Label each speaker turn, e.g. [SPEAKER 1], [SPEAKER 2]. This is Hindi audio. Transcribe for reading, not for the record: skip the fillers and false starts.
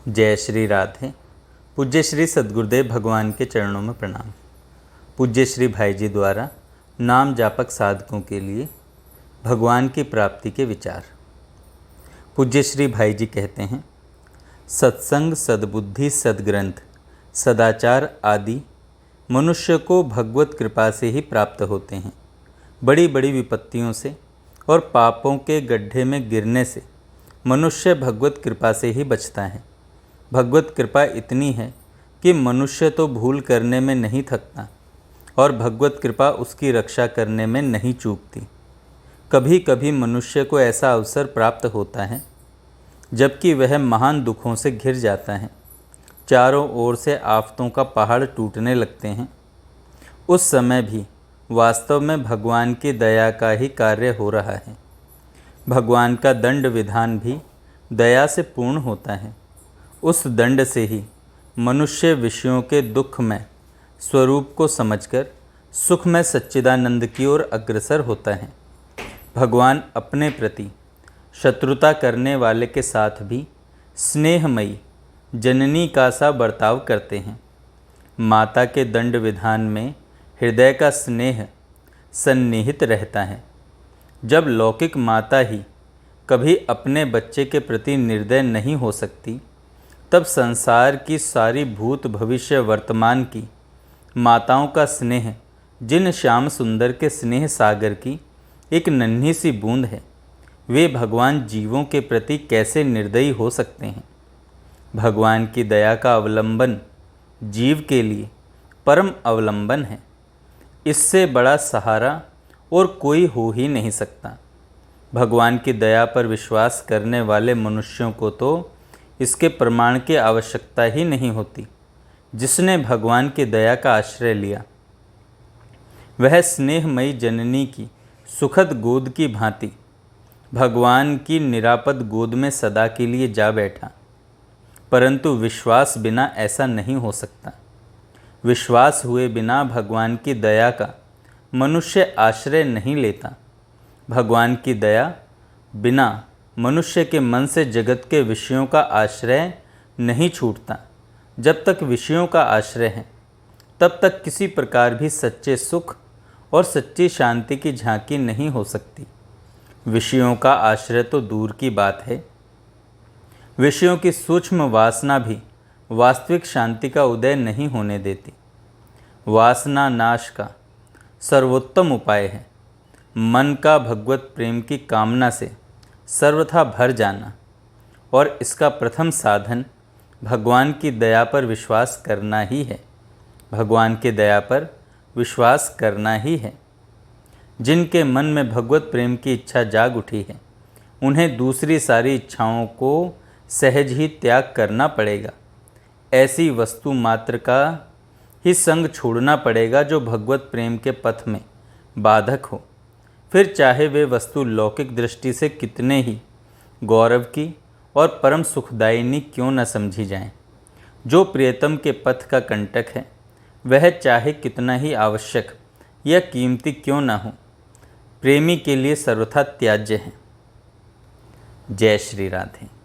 [SPEAKER 1] जय श्री राधे। पूज्य श्री सद्गुरुदेव भगवान के चरणों में प्रणाम। पूज्य श्री भाई जी द्वारा नाम जापक साधकों के लिए भगवान की प्राप्ति के विचार। पूज्य श्री भाई जी कहते हैं, सत्संग, सद्बुद्धि, सद्ग्रंथ, सदाचार आदि मनुष्य को भगवत कृपा से ही प्राप्त होते हैं। बड़ी बड़ी विपत्तियों से और पापों के गड्ढे में गिरने से मनुष्य भगवत कृपा से ही बचता है। भगवत कृपा इतनी है कि मनुष्य तो भूल करने में नहीं थकता और भगवत कृपा उसकी रक्षा करने में नहीं चूकती। कभी कभी मनुष्य को ऐसा अवसर प्राप्त होता है जबकि वह महान दुखों से घिर जाता है, चारों ओर से आफतों का पहाड़ टूटने लगते हैं। उस समय भी वास्तव में भगवान की दया का ही कार्य हो रहा है। भगवान का दंड विधान भी दया से पूर्ण होता है। उस दंड से ही मनुष्य विषयों के दुख में स्वरूप को समझकर सुख में सच्चिदानंद की ओर अग्रसर होता है। भगवान अपने प्रति शत्रुता करने वाले के साथ भी स्नेहमयी जननी का सा बर्ताव करते हैं। माता के दंड विधान में हृदय का स्नेह सन्निहित रहता है। जब लौकिक माता ही कभी अपने बच्चे के प्रति निर्दय नहीं हो सकती, तब संसार की सारी भूत भविष्य वर्तमान की माताओं का स्नेह जिन श्याम सुंदर के स्नेह सागर की एक नन्ही सी बूंद है, वे भगवान जीवों के प्रति कैसे निर्दयी हो सकते हैं। भगवान की दया का अवलंबन जीव के लिए परम अवलंबन है। इससे बड़ा सहारा और कोई हो ही नहीं सकता। भगवान की दया पर विश्वास करने वाले मनुष्यों को तो इसके प्रमाण की आवश्यकता ही नहीं होती। जिसने भगवान की दया का आश्रय लिया वह स्नेहमयी जननी की सुखद गोद की भांति भगवान की निरापद गोद में सदा के लिए जा बैठा। परंतु विश्वास बिना ऐसा नहीं हो सकता। विश्वास हुए बिना भगवान की दया का मनुष्य आश्रय नहीं लेता। भगवान की दया बिना मनुष्य के मन से जगत के विषयों का आश्रय नहीं छूटता। जब तक विषयों का आश्रय है तब तक किसी प्रकार भी सच्चे सुख और सच्ची शांति की झांकी नहीं हो सकती। विषयों का आश्रय तो दूर की बात है, विषयों की सूक्ष्म वासना भी वास्तविक शांति का उदय नहीं होने देती। वासना नाश का सर्वोत्तम उपाय है मन का भगवत प्रेम की कामना से सर्वथा भर जाना, और इसका प्रथम साधन भगवान की दया पर विश्वास करना ही है। भगवान की दया पर विश्वास करना ही है। जिनके मन में भगवत प्रेम की इच्छा जाग उठी है, उन्हें दूसरी सारी इच्छाओं को सहज ही त्याग करना पड़ेगा। ऐसी वस्तु मात्र का ही संग छोड़ना पड़ेगा जो भगवत प्रेम के पथ में बाधक हो। फिर चाहे वे वस्तु लौकिक दृष्टि से कितने ही गौरव की और परम सुखदायिनी क्यों न समझी जाएं। जो प्रियतम के पथ का कंटक है वह चाहे कितना ही आवश्यक या कीमती क्यों न हो, प्रेमी के लिए सर्वथा त्याज्य है। जय श्री राधे।